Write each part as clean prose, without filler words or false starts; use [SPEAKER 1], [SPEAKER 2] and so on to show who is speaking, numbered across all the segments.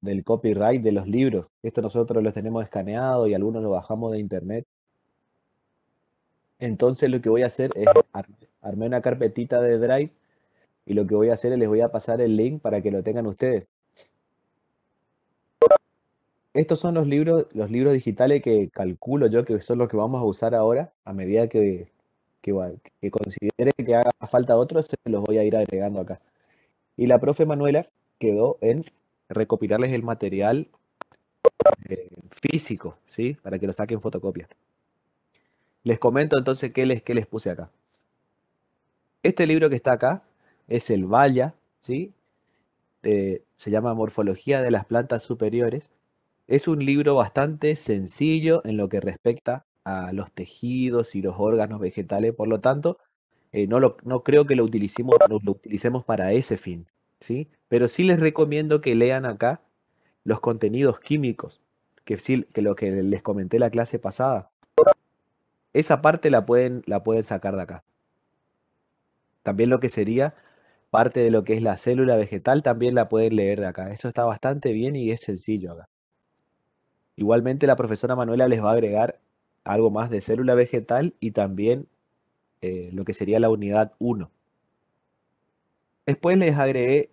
[SPEAKER 1] del copyright de los libros. Esto nosotros los tenemos escaneados y algunos lo bajamos de internet. Entonces lo que voy a hacer es armé una carpetita de Drive y lo que voy a hacer es les voy a pasar el link para que lo tengan ustedes. Estos son los libros digitales que calculo yo que son los que vamos a usar ahora. A medida que considere que haga falta otros, se los voy a ir agregando acá. Y la profe Manuela quedó en recopilarles el material físico, ¿sí? Para que lo saquen fotocopia. Les comento entonces qué les puse acá. Este libro que está acá es el Valla, ¿sí? Se llama Morfología de las plantas superiores. Es un libro bastante sencillo en lo que respecta a los tejidos y los órganos vegetales, por lo tanto, no creo que lo utilicemos para ese fin, ¿sí? Pero sí les recomiendo que lean acá los contenidos químicos, que lo que les comenté la clase pasada. Esa parte la pueden sacar de acá. También lo que sería parte de lo que es la célula vegetal, también la pueden leer de acá. Eso está bastante bien y es sencillo acá. Igualmente la profesora Manuela les va a agregar algo más de célula vegetal y también lo que sería la unidad uno. Después les agregué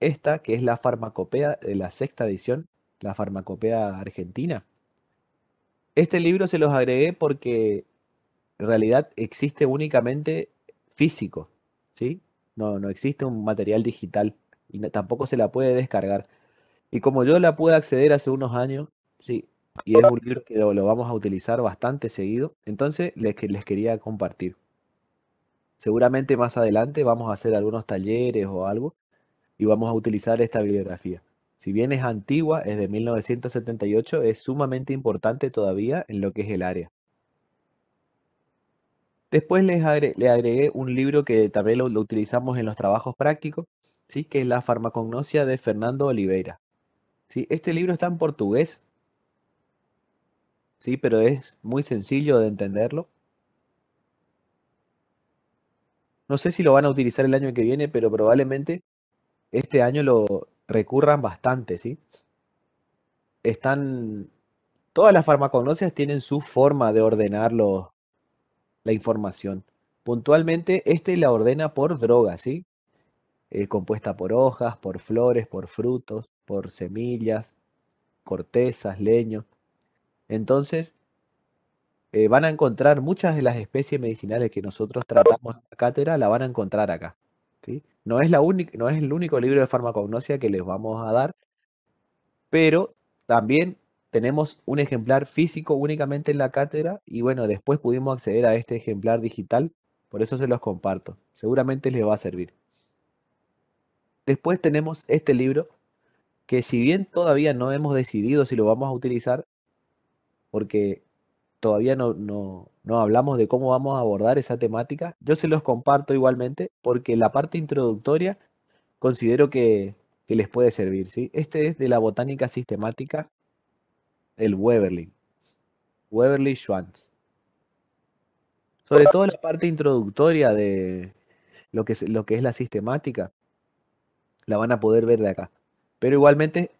[SPEAKER 1] esta, que es la farmacopea de la sexta edición, la farmacopea argentina. Este libro se los agregué porque en realidad existe únicamente físico, ¿sí? No existe un material digital y tampoco se la puede descargar. Y como yo la pude acceder hace unos años, sí, y es un libro que lo vamos a utilizar bastante seguido, entonces les quería compartir. Seguramente más adelante vamos a hacer algunos talleres o algo y vamos a utilizar esta bibliografía. Si bien es antigua, es de 1978, es sumamente importante todavía en lo que es el área. Después le agregué un libro que también lo utilizamos en los trabajos prácticos, ¿sí? Que es La farmacognosia de Fernando Oliveira. ¿Sí? Este libro está en portugués, ¿sí? Pero es muy sencillo de entenderlo. No sé si lo van a utilizar el año que viene, pero probablemente este año lo recurran bastante, ¿sí? Están, todas las farmacognosias tienen su forma de ordenar la información. Puntualmente, este la ordena por droga, ¿sí? Compuesta por hojas, por flores, por frutos, por semillas, cortezas, leños. Entonces, van a encontrar muchas de las especies medicinales que nosotros tratamos en la cátedra, la van a encontrar acá, ¿sí? No es el único libro de farmacognosia que les vamos a dar, pero también tenemos un ejemplar físico únicamente en la cátedra y bueno, después pudimos acceder a este ejemplar digital, por eso se los comparto. Seguramente les va a servir. Después tenemos este libro que si bien todavía no hemos decidido si lo vamos a utilizar, porque todavía no hablamos de cómo vamos a abordar esa temática, yo se los comparto igualmente porque la parte introductoria considero que les puede servir, ¿sí? Este es de la botánica sistemática del Weberly Schwanz. Sobre todo la parte introductoria de lo que es la sistemática, la van a poder ver de acá. Pero igualmente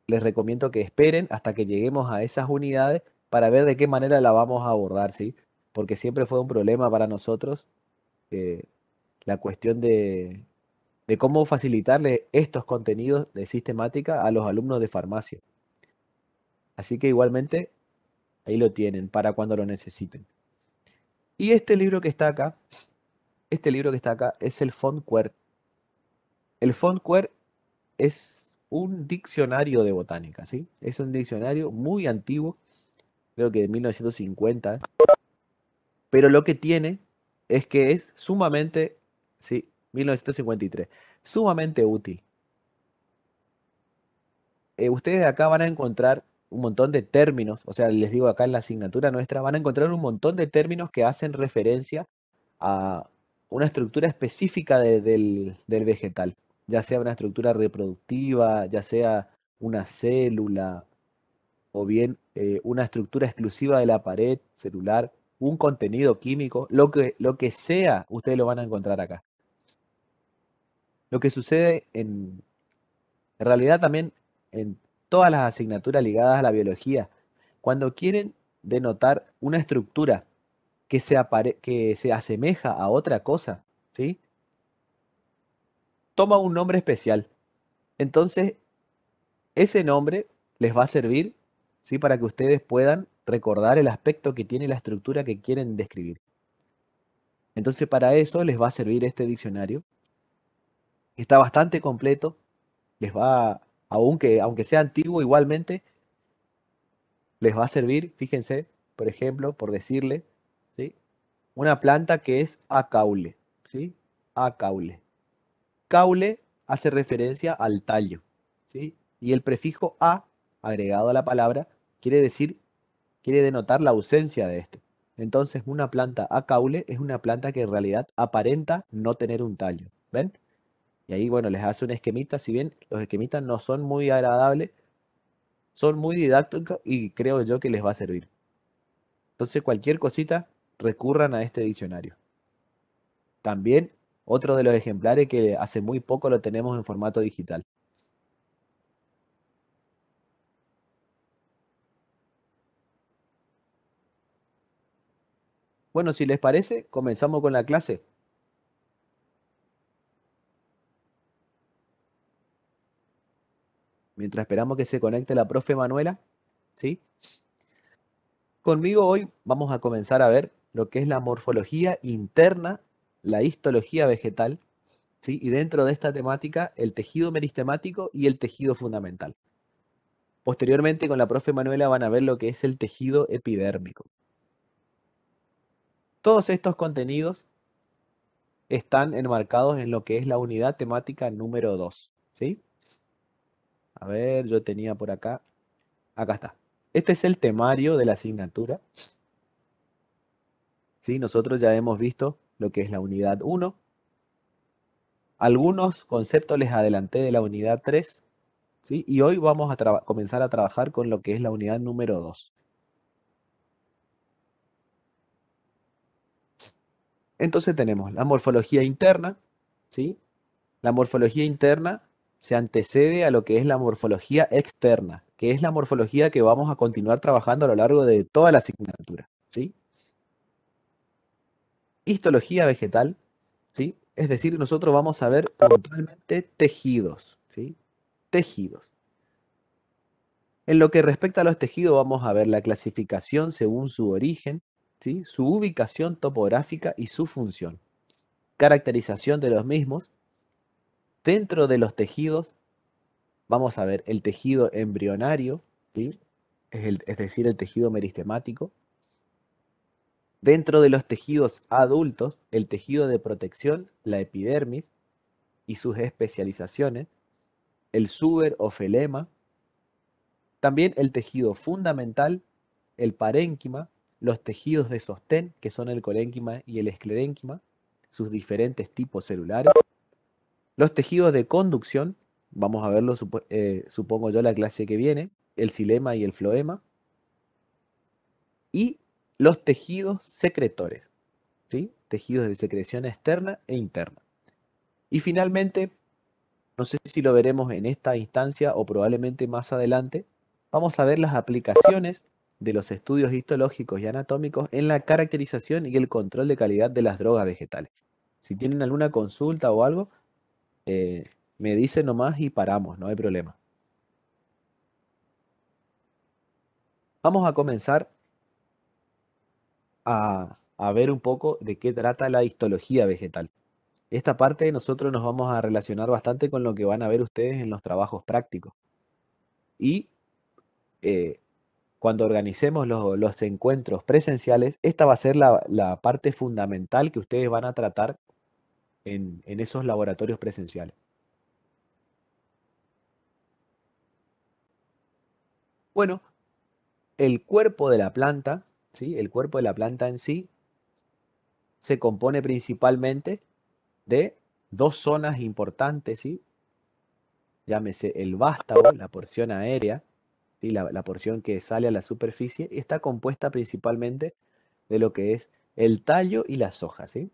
[SPEAKER 1] les recomiendo que esperen hasta que lleguemos a esas unidades para ver de qué manera la vamos a abordar, ¿sí? Porque siempre fue un problema para nosotros eh, la cuestión de cómo facilitarle estos contenidos de sistemática a los alumnos de farmacia. Así que igualmente ahí lo tienen para cuando lo necesiten. Y este libro que está acá, este libro que está acá es el Fontquare. El Fontquare es un diccionario de botánica, ¿sí? Es un diccionario muy antiguo, creo que de 1950, pero lo que tiene es que es sumamente, sí, 1953, sumamente útil. Ustedes acá van a encontrar un montón de términos, o sea, les digo acá en la asignatura nuestra, van a encontrar un montón de términos que hacen referencia a una estructura específica del vegetal, ya sea una estructura reproductiva, ya sea una célula, o bien una estructura exclusiva de la pared celular, un contenido químico, lo que sea, ustedes lo van a encontrar acá. Lo que sucede en realidad también en todas las asignaturas ligadas a la biología, cuando quieren denotar una estructura que se asemeja a otra cosa, ¿sí? Toma un nombre especial. Entonces, ese nombre les va a servir, ¿sí? Para que ustedes puedan recordar el aspecto que tiene la estructura que quieren describir. Entonces, para eso les va a servir este diccionario. Está bastante completo, les va, aunque sea antiguo, igualmente les va a servir, fíjense, por ejemplo, por decirle, ¿sí? Una planta que es acaule, ¿sí? Acaule. Caule hace referencia al tallo, ¿sí? Y el prefijo a, agregado a la palabra, quiere decir, quiere denotar la ausencia de este. Entonces, una planta acaule es una planta que en realidad aparenta no tener un tallo, ¿ven? Y ahí, bueno, les hace un esquemita, si bien los esquemitas no son muy agradables, son muy didácticos y creo yo que les va a servir. Entonces, cualquier cosita, recurran a este diccionario. También, otro de los ejemplares que hace muy poco lo tenemos en formato digital. Bueno, si les parece, comenzamos con la clase. Mientras esperamos que se conecte la profe Manuela, ¿sí? Conmigo hoy vamos a comenzar a ver lo que es la morfología interna, la histología vegetal, ¿sí? Y dentro de esta temática, el tejido meristemático y el tejido fundamental. Posteriormente, con la profe Manuela van a ver lo que es el tejido epidérmico. Todos estos contenidos están enmarcados en lo que es la unidad temática número 2, ¿sí? A ver, yo tenía por acá. Acá está. Este es el temario de la asignatura, ¿sí? Nosotros ya hemos visto lo que es la unidad 1. Algunos conceptos les adelanté de la unidad 3, ¿sí? Y hoy vamos a comenzar a trabajar con lo que es la unidad número 2. Entonces tenemos la morfología interna, ¿sí? La morfología interna se antecede a lo que es la morfología externa, que es la morfología que vamos a continuar trabajando a lo largo de toda la asignatura, ¿sí? Histología vegetal, ¿sí? Es decir, nosotros vamos a ver puntualmente tejidos, ¿sí? Tejidos. En lo que respecta a los tejidos, vamos a ver la clasificación según su origen, ¿sí? Su ubicación topográfica y su función. Caracterización de los mismos. Dentro de los tejidos, vamos a ver el tejido embrionario, ¿sí? Es decir, el tejido meristemático. Dentro de los tejidos adultos, el tejido de protección, la epidermis y sus especializaciones, el suber o felema. También el tejido fundamental, el parénquima, los tejidos de sostén, que son el colénquima y el esclerénquima, sus diferentes tipos celulares. Los tejidos de conducción, vamos a verlo, supongo yo, la clase que viene, el xilema y el floema. Y los tejidos secretores, ¿sí? Tejidos de secreción externa e interna. Y finalmente, no sé si lo veremos en esta instancia o probablemente más adelante, vamos a ver las aplicaciones de los estudios histológicos y anatómicos en la caracterización y el control de calidad de las drogas vegetales. Si tienen alguna consulta o algo, me dicen nomás y paramos, no hay problema. Vamos a comenzar a ver un poco de qué trata la histología vegetal. Esta parte nosotros nos vamos a relacionar bastante con lo que van a ver ustedes en los trabajos prácticos. Y eh, cuando organicemos los encuentros presenciales, esta va a ser la parte fundamental que ustedes van a tratar en esos laboratorios presenciales. Bueno, el cuerpo de la planta, ¿sí? El cuerpo de la planta en sí se compone principalmente de dos zonas importantes, ¿sí? Llámese el vástago, la porción aérea, ¿sí? La porción que sale a la superficie, y está compuesta principalmente de lo que es el tallo y las hojas, ¿sí?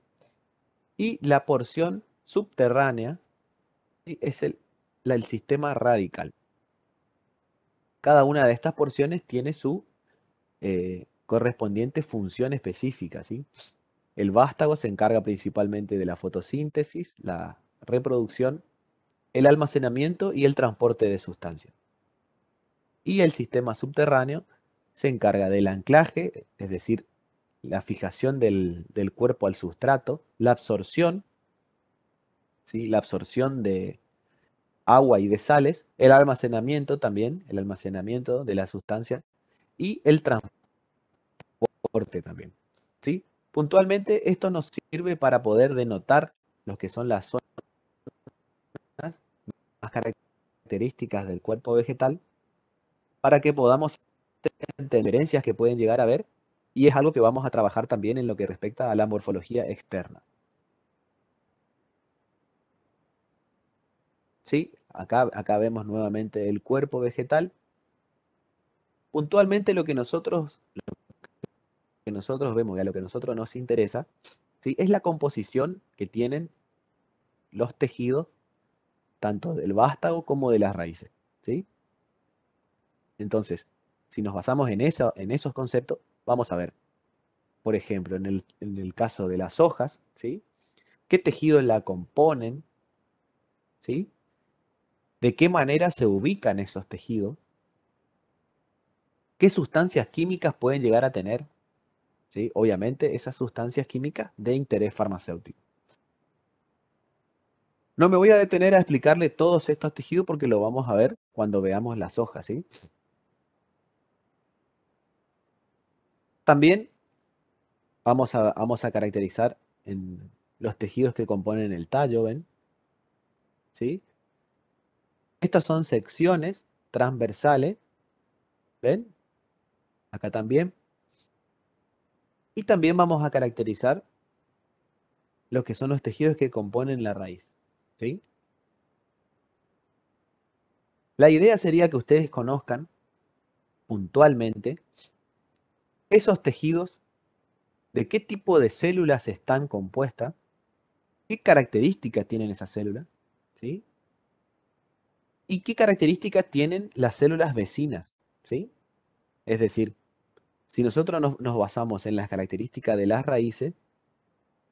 [SPEAKER 1] Y la porción subterránea, ¿sí? Es el sistema radical. Cada una de estas porciones tiene su correspondiente función específica, ¿sí? El vástago se encarga principalmente de la fotosíntesis, la reproducción, el almacenamiento y el transporte de sustancias. Y el sistema subterráneo se encarga del anclaje, es decir, la fijación del cuerpo al sustrato, la absorción, ¿sí? La absorción de agua y de sales, el almacenamiento también, el almacenamiento de la sustancia y el transporte también, ¿sí? Puntualmente esto nos sirve para poder denotar lo que son las zonas más características del cuerpo vegetal para que podamos entender diferencias que pueden llegar a haber y es algo que vamos a trabajar también en lo que respecta a la morfología externa. ¿Sí? Acá vemos nuevamente el cuerpo vegetal. Puntualmente lo que nosotros vemos y a lo que a nosotros nos interesa, ¿sí? Es la composición que tienen los tejidos, tanto del vástago como de las raíces. ¿Sí? Entonces, si nos basamos en esos conceptos, vamos a ver, por ejemplo, en el caso de las hojas, ¿sí? ¿Qué tejidos la componen? ¿Sí? ¿De qué manera se ubican esos tejidos? ¿Qué sustancias químicas pueden llegar a tener? ¿Sí? Obviamente, esas sustancias químicas de interés farmacéutico. No me voy a detener a explicarle todos estos tejidos porque lo vamos a ver cuando veamos las hojas, ¿sí? También vamos a caracterizar en los tejidos que componen el tallo, ¿ven? ¿Sí? Estas son secciones transversales, ¿ven? Acá también. Y también vamos a caracterizar lo que son los tejidos que componen la raíz, ¿sí? La idea sería que ustedes conozcan puntualmente esos tejidos, de qué tipo de células están compuestas, qué características tienen esas células, ¿sí? Y qué características tienen las células vecinas, ¿sí? Es decir, si nosotros nos basamos en las características de las raíces,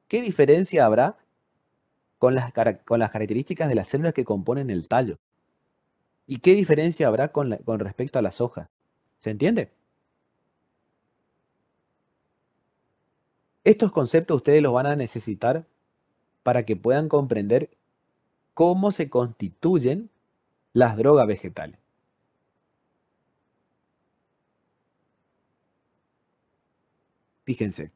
[SPEAKER 1] ¿qué diferencia habrá con las características de las células que componen el tallo? ¿Y qué diferencia habrá con respecto a las hojas? ¿Se entiende? Estos conceptos ustedes los van a necesitar para que puedan comprender cómo se constituyen las drogas vegetales. Fíjense,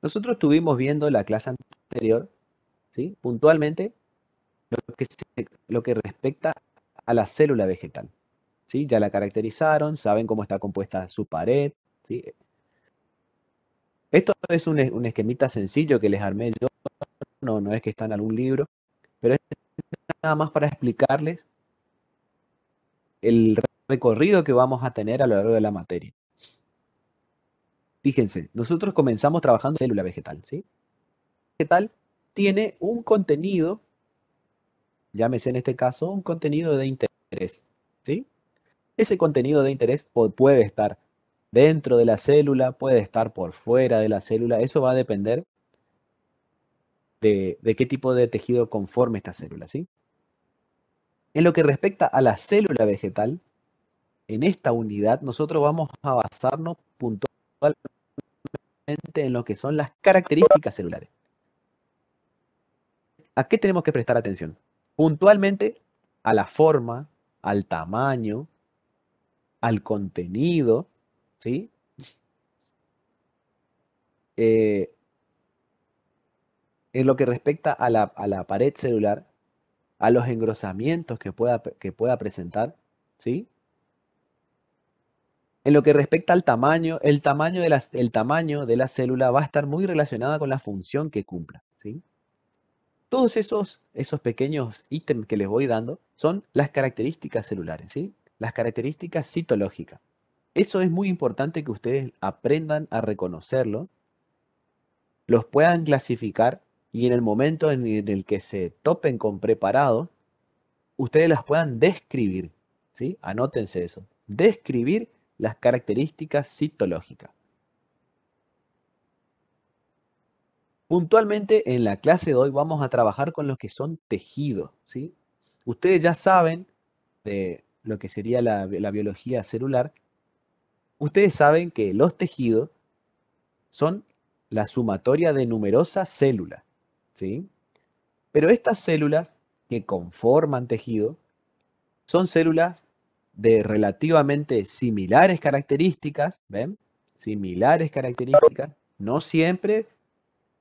[SPEAKER 1] nosotros estuvimos viendo la clase anterior, ¿sí? Puntualmente lo que respecta a la célula vegetal, ¿sí? Ya la caracterizaron, saben cómo está compuesta su pared, ¿sí? Esto es un esquemita sencillo que les armé yo, no es que está en algún libro, pero es nada más para explicarles el recorrido que vamos a tener a lo largo de la materia. Fíjense, nosotros comenzamos trabajando en célula vegetal, ¿sí? Vegetal tiene un contenido, llámese en este caso, un contenido de interés, ¿sí? Ese contenido de interés puede estar dentro de la célula, puede estar por fuera de la célula, eso va a depender de qué tipo de tejido conforme esta célula, ¿sí? En lo que respecta a la célula vegetal, en esta unidad nosotros vamos a basarnos puntualmente en lo que son las características celulares. ¿A qué tenemos que prestar atención? Puntualmente a la forma, al tamaño, al contenido, ¿sí? Eh, en lo que respecta a la pared celular, a los engrosamientos que pueda presentar, ¿sí? En lo que respecta al tamaño, el tamaño de la célula va a estar muy relacionada con la función que cumpla, ¿sí? Todos esos pequeños ítems que les voy dando son las características celulares, ¿sí? Las características citológicas. Eso es muy importante que ustedes aprendan a reconocerlo, los puedan clasificar y en el momento en el que se topen con preparados, ustedes las puedan describir, ¿sí? Anótense eso. Describir las características citológicas. Puntualmente en la clase de hoy vamos a trabajar con los que son tejidos, ¿sí? Ustedes ya saben de lo que sería la biología celular. Ustedes saben que los tejidos son la sumatoria de numerosas células, ¿sí? Pero estas células que conforman tejido son células de relativamente similares características, ¿ven? Similares características, no siempre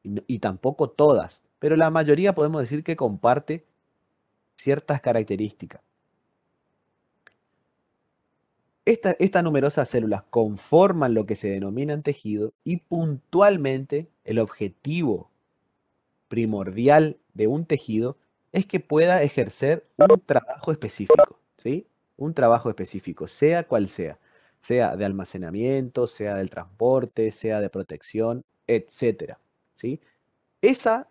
[SPEAKER 1] y tampoco todas, pero la mayoría podemos decir que comparte ciertas características. Estas numerosas células conforman lo que se denominan tejido y puntualmente el objetivo primordial de un tejido es que pueda ejercer un trabajo específico, ¿sí? Un trabajo específico, sea cual sea de almacenamiento, sea del transporte, sea de protección, etcétera, ¿sí? Esa,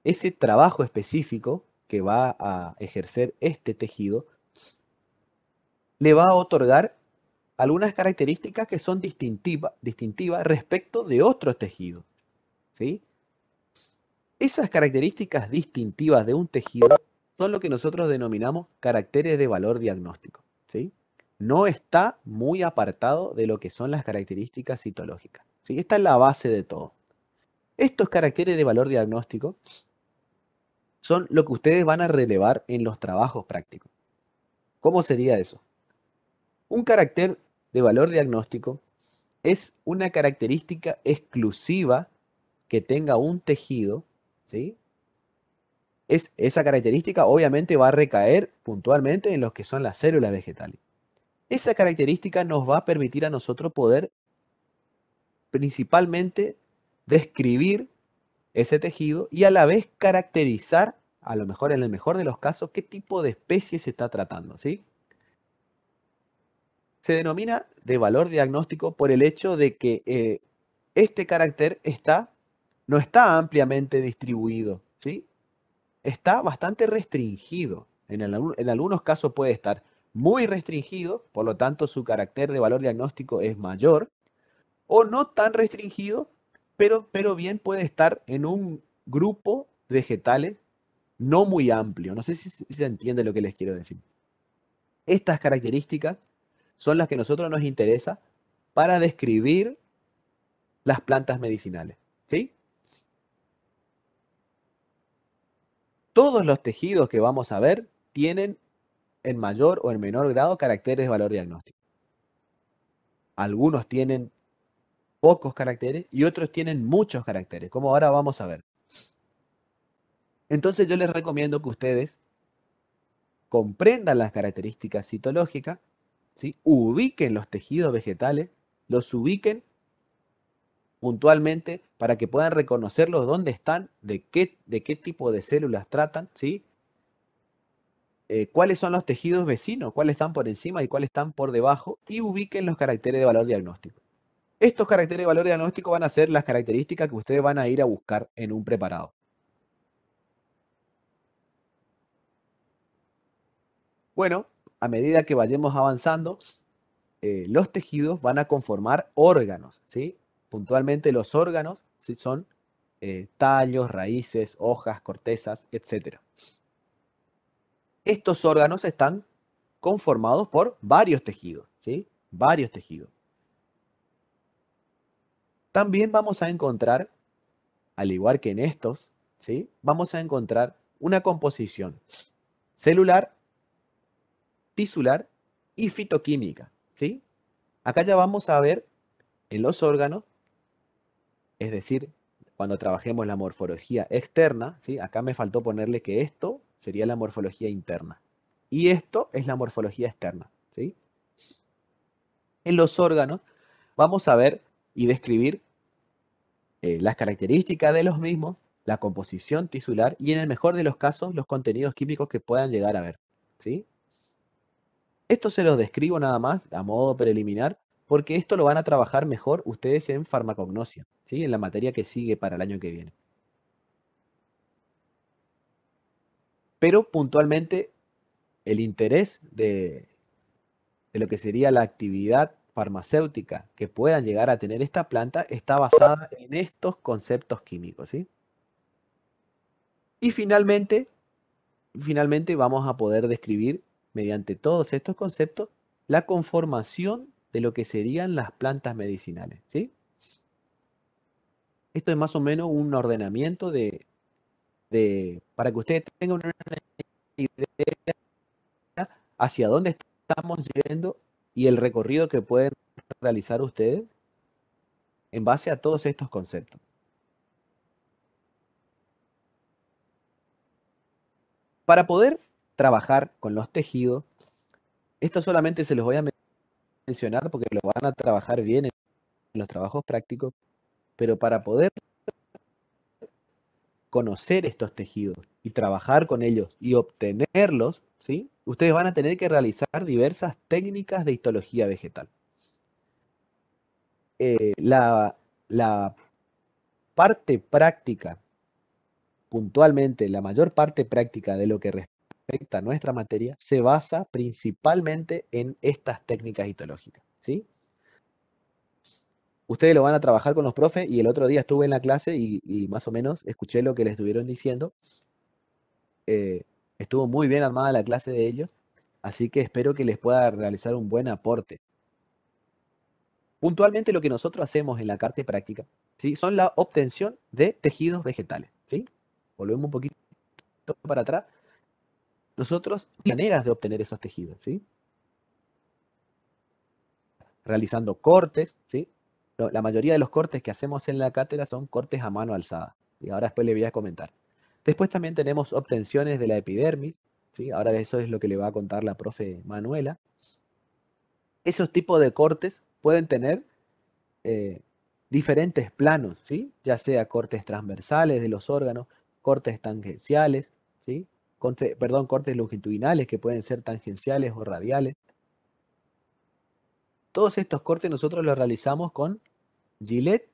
[SPEAKER 1] ese trabajo específico que va a ejercer este tejido le va a otorgar algunas características que son distintivas respecto de otros tejidos, ¿sí? Esas características distintivas de un tejido son lo que nosotros denominamos caracteres de valor diagnóstico, ¿sí? No está muy apartado de lo que son las características citológicas, ¿sí? Esta es la base de todo. Estos caracteres de valor diagnóstico son lo que ustedes van a relevar en los trabajos prácticos. ¿Cómo sería eso? Un carácter de valor diagnóstico es una característica exclusiva que tenga un tejido, ¿sí? Esa característica obviamente va a recaer puntualmente en los que son las células vegetales. Esa característica nos va a permitir a nosotros poder principalmente describir ese tejido y a la vez caracterizar, a lo mejor en el mejor de los casos, qué tipo de especie se está tratando, ¿sí? Se denomina de valor diagnóstico por el hecho de que este carácter no está ampliamente distribuido, ¿sí? Está bastante restringido. En algunos casos puede estar muy restringido, por lo tanto su carácter de valor diagnóstico es mayor, o no tan restringido, pero bien puede estar en un grupo de vegetales no muy amplio. No sé si se entiende lo que les quiero decir. Estas características son las que a nosotros nos interesa para describir las plantas medicinales, ¿sí? Todos los tejidos que vamos a ver tienen en mayor o en menor grado caracteres de valor diagnóstico. Algunos tienen pocos caracteres y otros tienen muchos caracteres, como ahora vamos a ver. Entonces yo les recomiendo que ustedes comprendan las características citológicas, ¿sí? Ubiquen los tejidos vegetales, los ubiquen puntualmente para que puedan reconocerlos dónde están, de qué tipo de células tratan, ¿sí? Cuáles son los tejidos vecinos, cuáles están por encima y cuáles están por debajo, y ubiquen los caracteres de valor diagnóstico. Estos caracteres de valor diagnóstico van a ser las características que ustedes van a ir a buscar en un preparado. Bueno, a medida que vayamos avanzando, los tejidos van a conformar órganos, ¿sí? Puntualmente los órganos, ¿sí? Son tallos, raíces, hojas, cortezas, etc. Estos órganos están conformados por varios tejidos, ¿sí? Varios tejidos. También vamos a encontrar, al igual que en estos, ¿sí? Vamos a encontrar una composición celular, tisular y fitoquímica, ¿sí? Acá ya vamos a ver en los órganos, es decir, cuando trabajemos la morfología externa, ¿sí? Acá me faltó ponerle que esto sería la morfología interna y esto es la morfología externa, ¿sí? En los órganos vamos a ver y describir las características de los mismos, la composición tisular y en el mejor de los casos los contenidos químicos que puedan llegar a ver, ¿sí? Esto se los describo nada más a modo preliminar, porque esto lo van a trabajar mejor ustedes en farmacognosia, ¿sí? En la materia que sigue para el año que viene. Pero puntualmente el interés de lo que sería la actividad farmacéutica que puedan llegar a tener esta planta está basada en estos conceptos químicos, ¿sí? Y finalmente vamos a poder describir mediante todos estos conceptos la conformación de lo que serían las plantas medicinales, ¿sí? Esto es más o menos un ordenamiento para que ustedes tengan una idea hacia dónde estamos yendo y el recorrido que pueden realizar ustedes en base a todos estos conceptos. Para poder trabajar con los tejidos, esto solamente se los voy a mencionar porque lo van a trabajar bien en los trabajos prácticos, pero para poder conocer estos tejidos y trabajar con ellos y obtenerlos, ¿sí? Ustedes van a tener que realizar diversas técnicas de histología vegetal. La parte práctica, puntualmente, la mayor parte práctica de lo que respecta a nuestra materia, se basa principalmente en estas técnicas histológicas, ¿sí? Ustedes lo van a trabajar con los profes y el otro día estuve en la clase y más o menos escuché lo que les estuvieron diciendo. Estuvo muy bien armada la clase de ellos, así que espero que les pueda realizar un buen aporte. Puntualmente lo que nosotros hacemos en la carta práctica, ¿sí? Son la obtención de tejidos vegetales, ¿sí? Volvemos un poquito para atrás. Nosotros, maneras de obtener esos tejidos, ¿sí? Realizando cortes, ¿sí? La mayoría de los cortes que hacemos en la cátedra son cortes a mano alzada, y ahora después le voy a comentar. Después también tenemos obtenciones de la epidermis, ¿sí? Ahora eso es lo que le va a contar la profe Manuela. Esos tipos de cortes pueden tener eh, diferentes planos, ¿sí? Ya sea cortes transversales de los órganos, cortes tangenciales, ¿sí? Cortes longitudinales que pueden ser tangenciales o radiales. Todos estos cortes nosotros los realizamos con Gillette,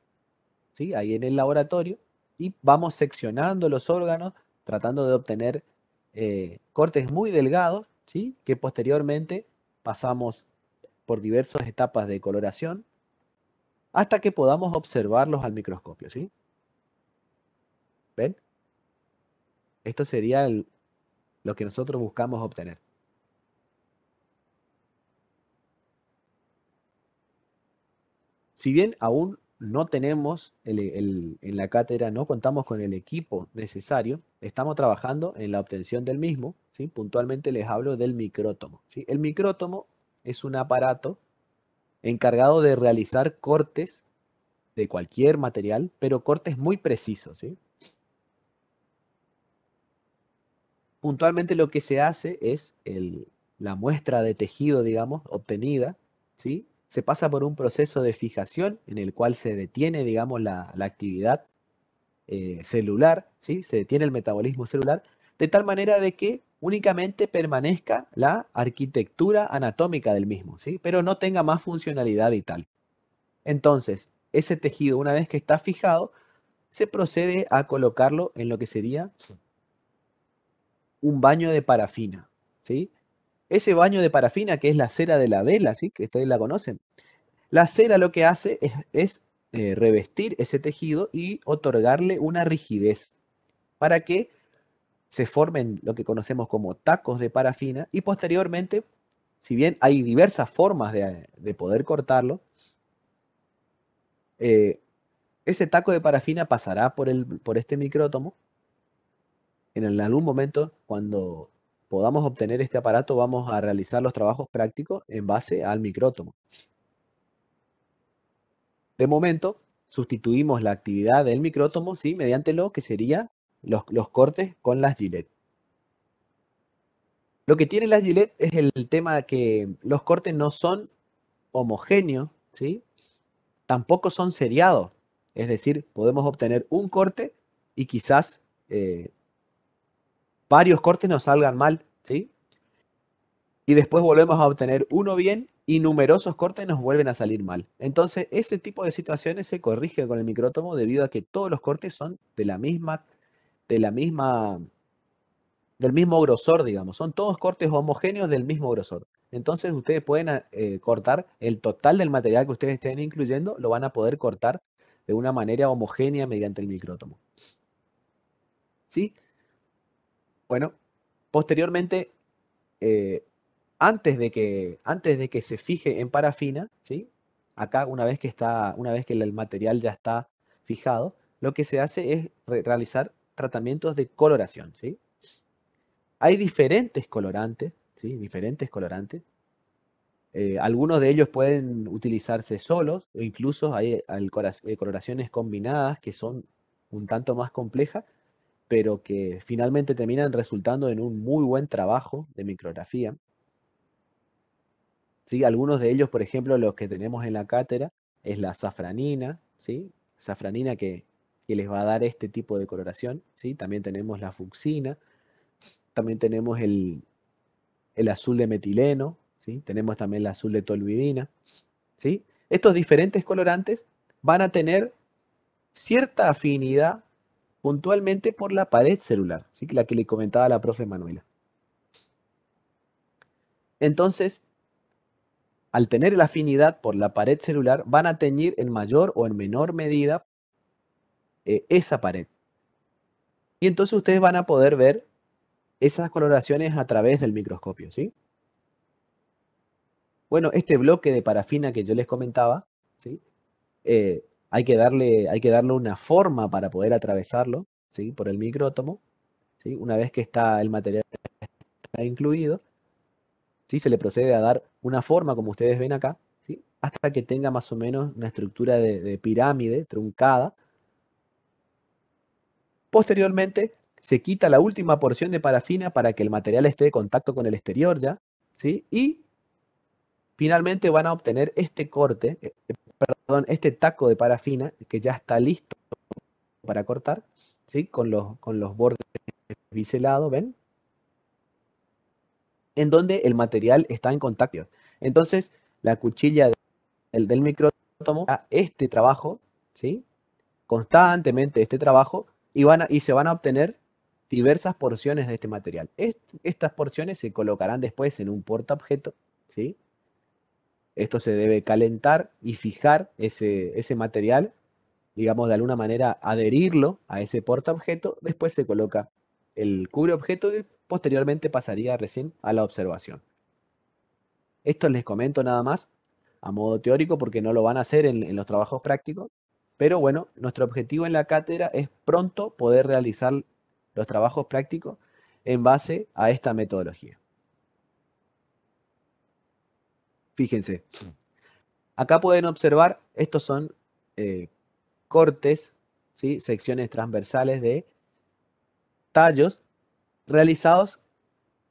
[SPEAKER 1] ¿sí? Ahí en el laboratorio, y vamos seccionando los órganos, tratando de obtener cortes muy delgados, ¿sí? Que posteriormente pasamos por diversas etapas de coloración hasta que podamos observarlos al microscopio, ¿sí? ¿Ven? Esto sería lo que nosotros buscamos obtener. Si bien aún no tenemos en la cátedra, no contamos con el equipo necesario, estamos trabajando en la obtención del mismo, ¿sí? Puntualmente les hablo del micrótomo, ¿sí? El micrótomo es un aparato encargado de realizar cortes de cualquier material, pero cortes muy precisos, ¿sí? Puntualmente lo que se hace es la muestra de tejido, digamos, obtenida, ¿sí? Se pasa por un proceso de fijación en el cual se detiene, digamos, la actividad celular, ¿sí? Se detiene el metabolismo celular, de tal manera de que únicamente permanezca la arquitectura anatómica del mismo, ¿sí? Pero no tenga más funcionalidad vital. Entonces, ese tejido, una vez que está fijado, se procede a colocarlo en lo que sería un baño de parafina, ¿sí? Ese baño de parafina, que es la cera de la vela, ¿sí? Que ustedes la conocen. La cera lo que hace es revestir ese tejido y otorgarle una rigidez para que se formen lo que conocemos como tacos de parafina y posteriormente, si bien hay diversas formas de poder cortarlo, eh, ese taco de parafina pasará por este micrótomo. Algún momento, cuando podamos obtener este aparato, vamos a realizar los trabajos prácticos en base al micrótomo. De momento, sustituimos la actividad del micrótomo, ¿sí? Mediante lo que sería los cortes con las Gillette. Lo que tiene las Gillette es el tema que los cortes no son homogéneos, ¿sí? Tampoco son seriados. Es decir, podemos obtener un corte y quizás varios cortes nos salgan mal, ¿sí? Y después volvemos a obtener uno bien y numerosos cortes nos vuelven a salir mal. Entonces, ese tipo de situaciones se corrige con el micrótomo debido a que todos los cortes son de la misma, del mismo grosor, digamos. Son todos cortes homogéneos del mismo grosor. Entonces ustedes pueden cortar el total del material que ustedes estén incluyendo, lo van a poder cortar de una manera homogénea mediante el micrótomo. ¿Sí? Bueno, posteriormente, eh, antes de que se fije en parafina, ¿sí? Acá una vez que el material ya está fijado, lo que se hace es realizar tratamientos de coloración, ¿sí? Hay diferentes colorantes, ¿sí? Diferentes colorantes. Algunos de ellos pueden utilizarse solos, o incluso hay coloraciones combinadas que son un tanto más complejas, pero que finalmente terminan resultando en un muy buen trabajo de micrografía. ¿Sí? Algunos de ellos, por ejemplo, los que tenemos en la cátedra, es la safranina, ¿sí? Safranina que les va a dar este tipo de coloración, ¿sí? También tenemos la fucsina, también tenemos el azul de metileno, ¿sí? Tenemos también el azul de toluidina, ¿sí? Estos diferentes colorantes van a tener cierta afinidad puntualmente por la pared celular, ¿sí? La que le comentaba la profe Manuela. Entonces, al tener la afinidad por la pared celular, van a teñir en mayor o en menor medida esa pared. Y entonces ustedes van a poder ver esas coloraciones a través del microscopio, ¿sí? Bueno, este bloque de parafina que yo les comentaba, ¿sí? Hay que darle una forma para poder atravesarlo, ¿sí? Por el micrótomo, ¿sí? Una vez que está el material incluido, ¿sí? Se le procede a dar una forma, como ustedes ven acá, ¿sí? Hasta que tenga más o menos una estructura de pirámide truncada. Posteriormente, se quita la última porción de parafina para que el material esté de contacto con el exterior ya, ¿sí? Y finalmente van a obtener este corte, perdón, este taco de parafina que ya está listo para cortar, ¿sí? Con los bordes biselados, ¿ven? En donde el material está en contacto. Entonces, la cuchilla del micrótomo a este trabajo, ¿sí? Constantemente este trabajo y se van a obtener diversas porciones de este material. Estas porciones se colocarán después en un portaobjeto, ¿sí? Esto se debe calentar y fijar ese material, digamos, de alguna manera adherirlo a ese portaobjeto. Después se coloca el cubreobjeto y posteriormente pasaría recién a la observación. Esto les comento nada más a modo teórico porque no lo van a hacer en los trabajos prácticos. Pero bueno, nuestro objetivo en la cátedra es pronto poder realizar los trabajos prácticos en base a esta metodología. Fíjense, acá pueden observar, estos son eh, cortes, ¿sí? Secciones transversales de tallos realizados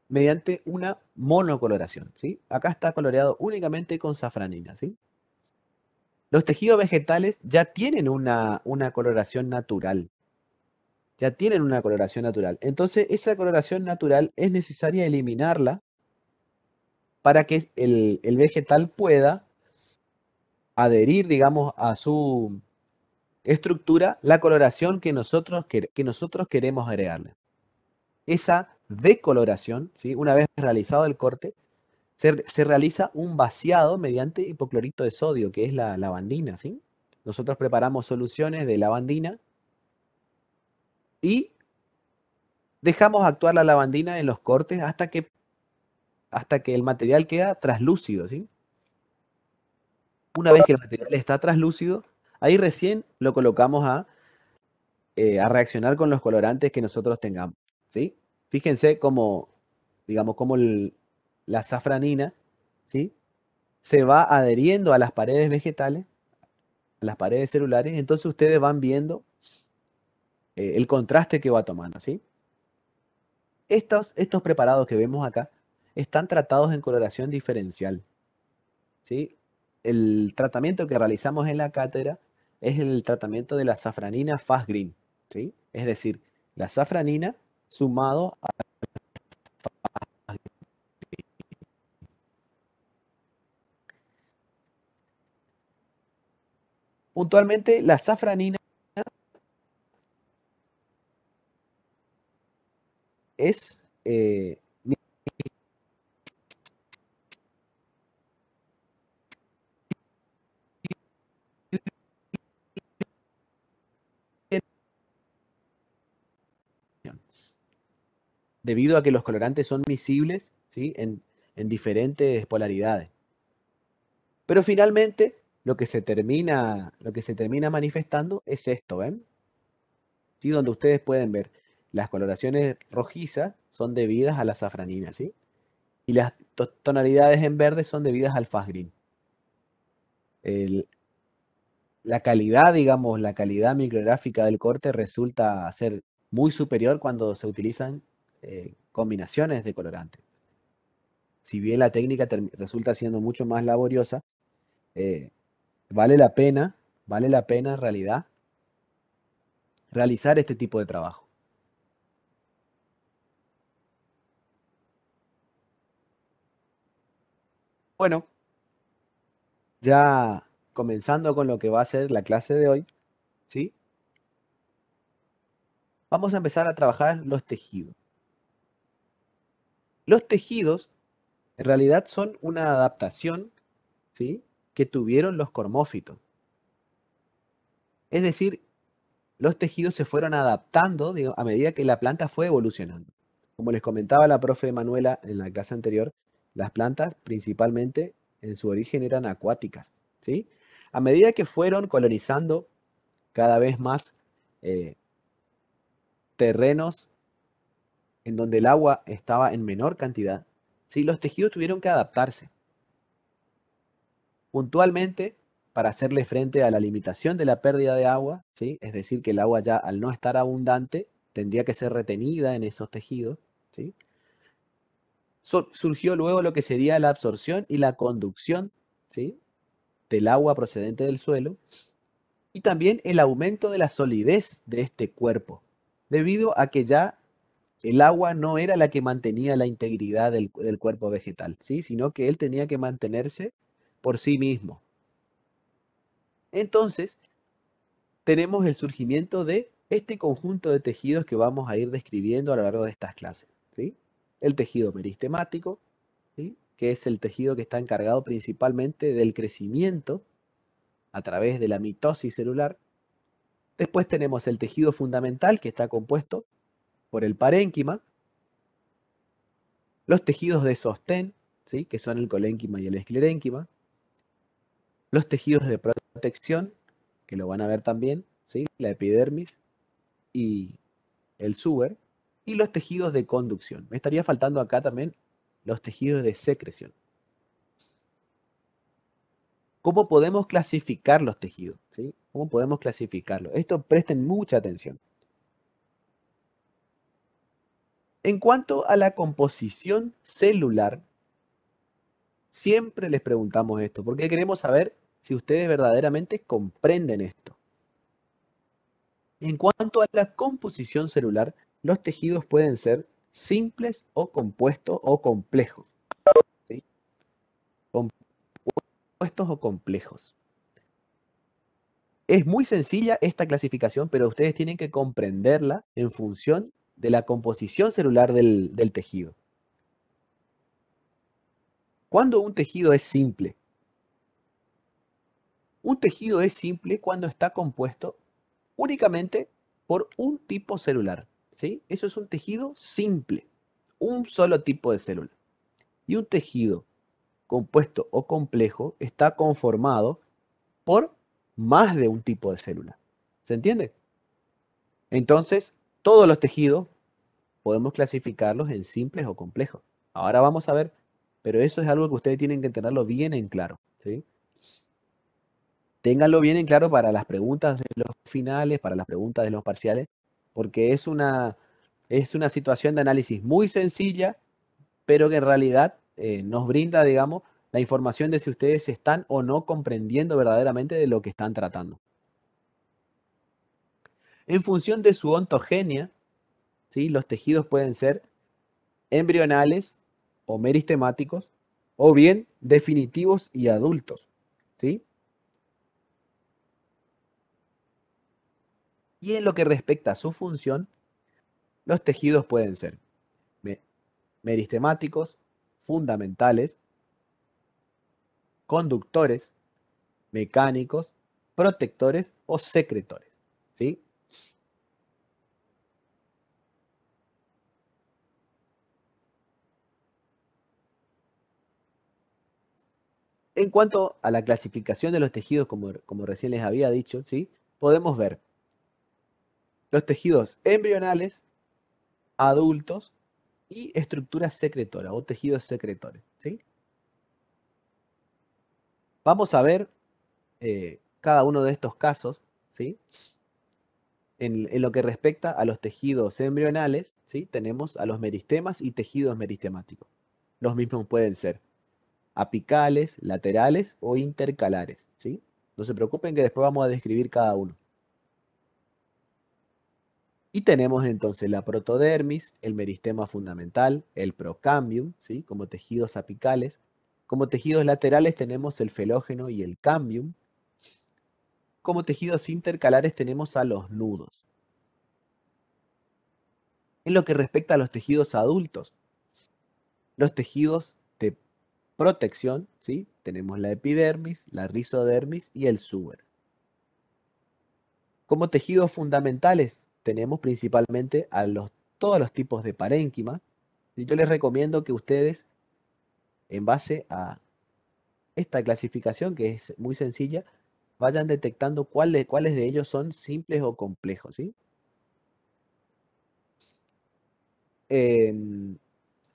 [SPEAKER 1] mediante una monocoloración, ¿sí? Acá está coloreado únicamente con safranina, ¿sí? Los tejidos vegetales ya tienen una coloración natural, ya tienen una coloración natural. Entonces, esa coloración natural es necesaria eliminarla para que el vegetal pueda adherir, digamos, a su estructura la coloración que nosotros queremos agregarle. Esa decoloración, ¿sí? Una vez realizado el corte, se realiza un vaciado mediante hipoclorito de sodio, que es la lavandina, ¿sí? Nosotros preparamos soluciones de lavandina y dejamos actuar la lavandina en los cortes hasta que el material queda traslúcido, ¿sí? Una vez que el material está traslúcido, ahí recién lo colocamos a reaccionar con los colorantes que nosotros tengamos, ¿sí? Fíjense cómo, digamos, cómo la safranina, ¿sí? Se va adheriendo a las paredes vegetales, a las paredes celulares, entonces ustedes van viendo el contraste que va tomando, ¿sí? Estos preparados que vemos acá están tratados en coloración diferencial, ¿sí? El tratamiento que realizamos en la cátedra es el tratamiento de la safranina fast green, ¿sí? Es decir, la safranina sumado a... Puntualmente, la safranina es debido a que los colorantes son miscibles, ¿sí? En diferentes polaridades. Pero finalmente lo que se termina manifestando es esto, ¿ven? ¿Sí? Donde ustedes pueden ver las coloraciones rojizas son debidas a la safranina, ¿sí? Y las tonalidades en verde son debidas al fast green. La calidad, digamos, la calidad micrográfica del corte resulta ser muy superior cuando se utilizan combinaciones de colorantes. Si bien la técnica resulta siendo mucho más laboriosa, eh, vale la pena, vale la pena en realidad realizar este tipo de trabajo. Bueno, ya comenzando con lo que va a ser la clase de hoy, ¿sí? Vamos a empezar a trabajar los tejidos. Los tejidos en realidad son una adaptación, ¿sí? Que tuvieron los cormófitos. Es decir, los tejidos se fueron adaptando, digo, a medida que la planta fue evolucionando. Como les comentaba la profe Manuela en la clase anterior, las plantas principalmente en su origen eran acuáticas, ¿sí? A medida que fueron colonizando cada vez más eh, terrenos en donde el agua estaba en menor cantidad, ¿sí? Los tejidos tuvieron que adaptarse puntualmente para hacerle frente a la limitación de la pérdida de agua, ¿sí? Es decir, que el agua ya al no estar abundante tendría que ser retenida en esos tejidos, ¿sí? Surgió luego lo que sería la absorción y la conducción, ¿sí? Del agua procedente del suelo y también el aumento de la solidez de este cuerpo, debido a que ya el agua no era la que mantenía la integridad del cuerpo vegetal, ¿sí? Sino que él tenía que mantenerse por sí mismo. Entonces, tenemos el surgimiento de este conjunto de tejidos que vamos a ir describiendo a lo largo de estas clases, ¿sí? El tejido meristemático, ¿sí? Que es el tejido que está encargado principalmente del crecimiento a través de la mitosis celular. Después tenemos el tejido fundamental, que está compuesto por el parénquima, los tejidos de sostén, ¿sí? Que son el colénquima y el esclerénquima, los tejidos de protección, que lo van a ver también, ¿sí? La epidermis y el suber, y los tejidos de conducción. Me estaría faltando acá también los tejidos de secreción. ¿Cómo podemos clasificar los tejidos? ¿Sí? ¿Cómo podemos clasificarlos? Esto presten mucha atención. En cuanto a la composición celular, siempre les preguntamos esto, porque queremos saber si ustedes verdaderamente comprenden esto. En cuanto a la composición celular, los tejidos pueden ser simples o compuestos o complejos, ¿sí? Compuestos o complejos. Es muy sencilla esta clasificación, pero ustedes tienen que comprenderla en función de la composición celular del tejido. ¿Cuándo un tejido es simple? Un tejido es simple cuando está compuesto únicamente por un tipo celular, ¿sí? Eso es un tejido simple, un solo tipo de célula. Y un tejido compuesto o complejo está conformado por más de un tipo de célula. ¿Se entiende? Entonces, todos los tejidos podemos clasificarlos en simples o complejos. Ahora vamos a ver, pero eso es algo que ustedes tienen que tenerlo bien en claro, ¿sí? Ténganlo bien en claro para las preguntas de los finales, para las preguntas de los parciales, porque es una situación de análisis muy sencilla, pero que en realidad nos brinda, digamos, la información de si ustedes están o no comprendiendo verdaderamente de lo que están tratando. En función de su ontogenia, ¿sí? Los tejidos pueden ser embrionales o meristemáticos, o bien definitivos y adultos, ¿sí? Y en lo que respecta a su función, los tejidos pueden ser meristemáticos, fundamentales, conductores, mecánicos, protectores o secretores, ¿sí? En cuanto a la clasificación de los tejidos, como recién les había dicho, ¿sí? Podemos ver los tejidos embrionales, adultos y estructuras secretoras o tejidos secretores, ¿sí? Vamos a ver cada uno de estos casos, ¿sí? En lo que respecta a los tejidos embrionales, ¿sí? Tenemos a los meristemas y tejidos meristemáticos. Los mismos pueden ser apicales, laterales o intercalares, ¿sí? No se preocupen que después vamos a describir cada uno. Y tenemos entonces la protodermis, el meristema fundamental, el procambium, ¿sí? Como tejidos apicales. Como tejidos laterales tenemos el felógeno y el cambium. Como tejidos intercalares tenemos a los nudos. En lo que respecta a los tejidos adultos, los tejidos de protección, ¿sí? Tenemos la epidermis, la rizodermis y el suber. Como tejidos fundamentales tenemos principalmente todos los tipos de parénquima. Y yo les recomiendo que ustedes, en base a esta clasificación, que es muy sencilla, vayan detectando cuáles de ellos son simples o complejos, ¿sí? Em,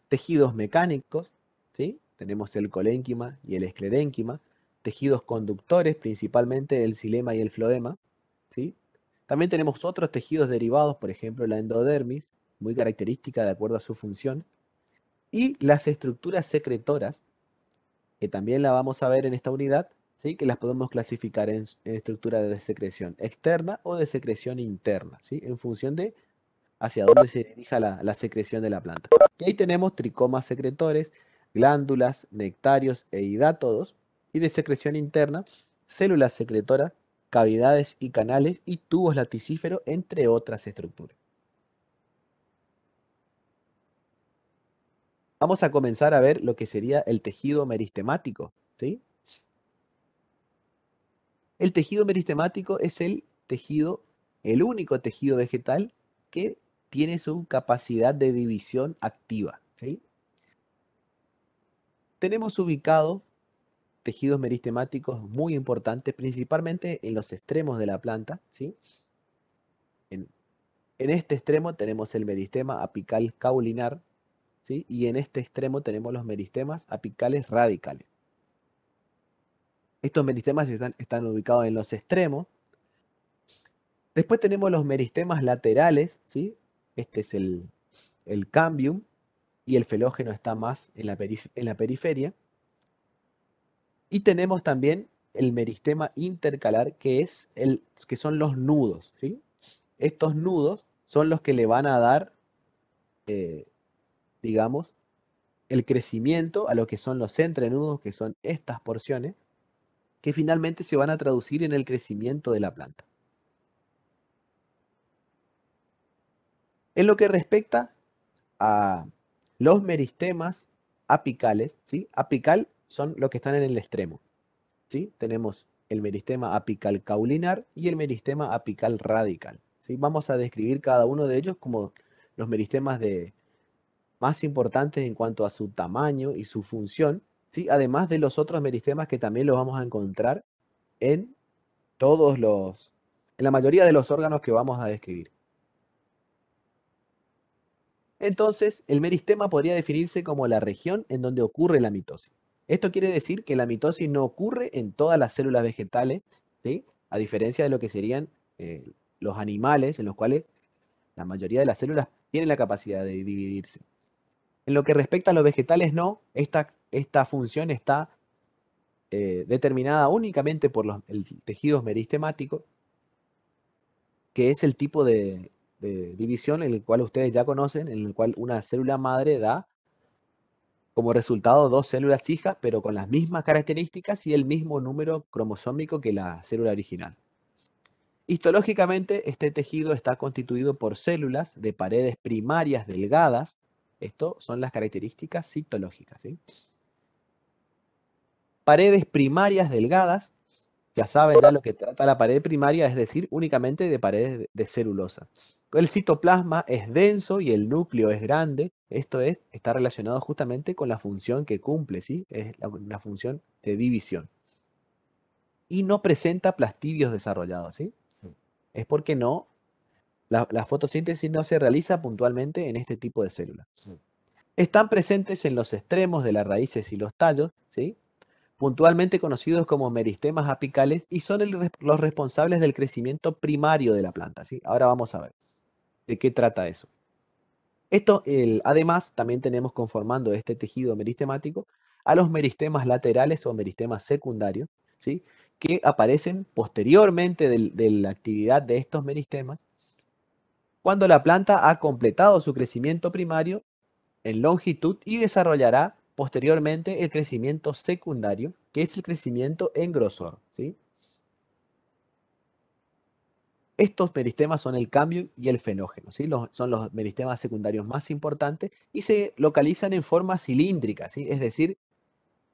[SPEAKER 1] Tejidos mecánicos, ¿sí? Tenemos el colénquima y el esclerénquima. Tejidos conductores, principalmente el xilema y el floema, ¿sí? También tenemos otros tejidos derivados, por ejemplo la endodermis, muy característica de acuerdo a su función. Y las estructuras secretoras, que también la vamos a ver en esta unidad, ¿sí? Que las podemos clasificar en estructura de secreción externa o de secreción interna, ¿sí? En función de hacia dónde se dirija la secreción de la planta. Y ahí tenemos tricomas secretores, glándulas, nectarios e hidátodos, y de secreción interna, células secretoras, cavidades y canales y tubos laticíferos, entre otras estructuras. Vamos a comenzar a ver lo que sería el tejido meristemático, ¿sí? El tejido meristemático es el único tejido vegetal que tiene su capacidad de división activa, ¿sí? Tenemos ubicado tejidos meristemáticos muy importantes, principalmente en los extremos de la planta, ¿sí? En, en este extremo tenemos el meristema apical caulinar, ¿sí? Y en este extremo tenemos los meristemas apicales radicales. Estos meristemas están ubicados en los extremos. Después tenemos los meristemas laterales, ¿sí? Este es el cambium y el felógeno está más en la periferia. Y tenemos también el meristema intercalar, que son los nudos, ¿sí? Estos nudos son los que le van a dar, eh, digamos, el crecimiento a lo que son los entrenudos, que son estas porciones, que finalmente se van a traducir en el crecimiento de la planta. En lo que respecta a los meristemas apicales, ¿sí? Apical son los que están en el extremo, ¿sí? Tenemos el meristema apical caulinar y el meristema apical radical, ¿sí? Vamos a describir cada uno de ellos como los meristemas más importantes en cuanto a su tamaño y su función, ¿sí? Además de los otros meristemas que también los vamos a encontrar en en la mayoría de los órganos que vamos a describir. Entonces, el meristema podría definirse como la región en donde ocurre la mitosis. Esto quiere decir que la mitosis no ocurre en todas las células vegetales, ¿sí? A diferencia de lo que serían los animales, en los cuales la mayoría de las células tienen la capacidad de dividirse. En lo que respecta a los vegetales, no, esta función está determinada únicamente por el tejido meristemático, que es el tipo de división en el cual ustedes ya conocen, en el cual una célula madre da como resultado dos células hijas, pero con las mismas características y el mismo número cromosómico que la célula original. Histológicamente, este tejido está constituido por células de paredes primarias delgadas. Esto son las características citológicas, ¿sí? Paredes primarias delgadas ya saben ya lo que trata la pared primaria, es decir, únicamente de paredes de celulosa. El citoplasma es denso y el núcleo es grande. Esto está relacionado justamente con la función que cumple, ¿sí? Es una función de división. Y no presenta plastidios desarrollados, ¿sí? Es porque la fotosíntesis no se realiza puntualmente en este tipo de células. Están presentes en los extremos de las raíces y los tallos, ¿sí? Puntualmente conocidos como meristemas apicales, y son los responsables del crecimiento primario de la planta, ¿sí? Ahora vamos a ver de qué trata eso. Además, también tenemos conformando este tejido meristemático a los meristemas laterales o meristemas secundarios, ¿sí? Que aparecen posteriormente de la actividad de estos meristemas cuando la planta ha completado su crecimiento primario en longitud y desarrollará posteriormente el crecimiento secundario, que es el crecimiento en grosor, ¿sí? Estos meristemas son el cambio y el fenógeno, ¿sí? Son los meristemas secundarios más importantes y se localizan en forma cilíndrica, ¿sí? Es decir,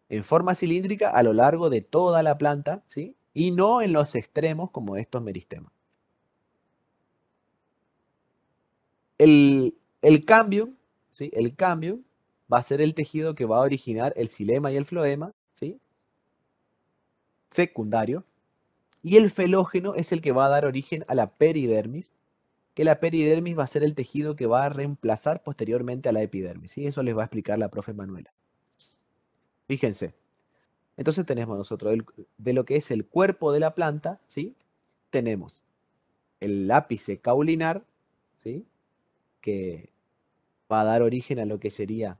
[SPEAKER 1] en forma cilíndrica a lo largo de toda la planta, ¿sí? Y no en los extremos como estos meristemas. El cambio, ¿sí? El cambio va a ser el tejido que va a originar el xilema y el floema, ¿sí? Secundario. Y el felógeno es el que va a dar origen a la peridermis, que la peridermis va a ser el tejido que va a reemplazar posteriormente a la epidermis. ¿Sí? Eso les va a explicar la profe Manuela. Fíjense. Entonces tenemos nosotros de lo que es el cuerpo de la planta, ¿sí? Tenemos el ápice caulinar, ¿sí? Que va a dar origen a lo que sería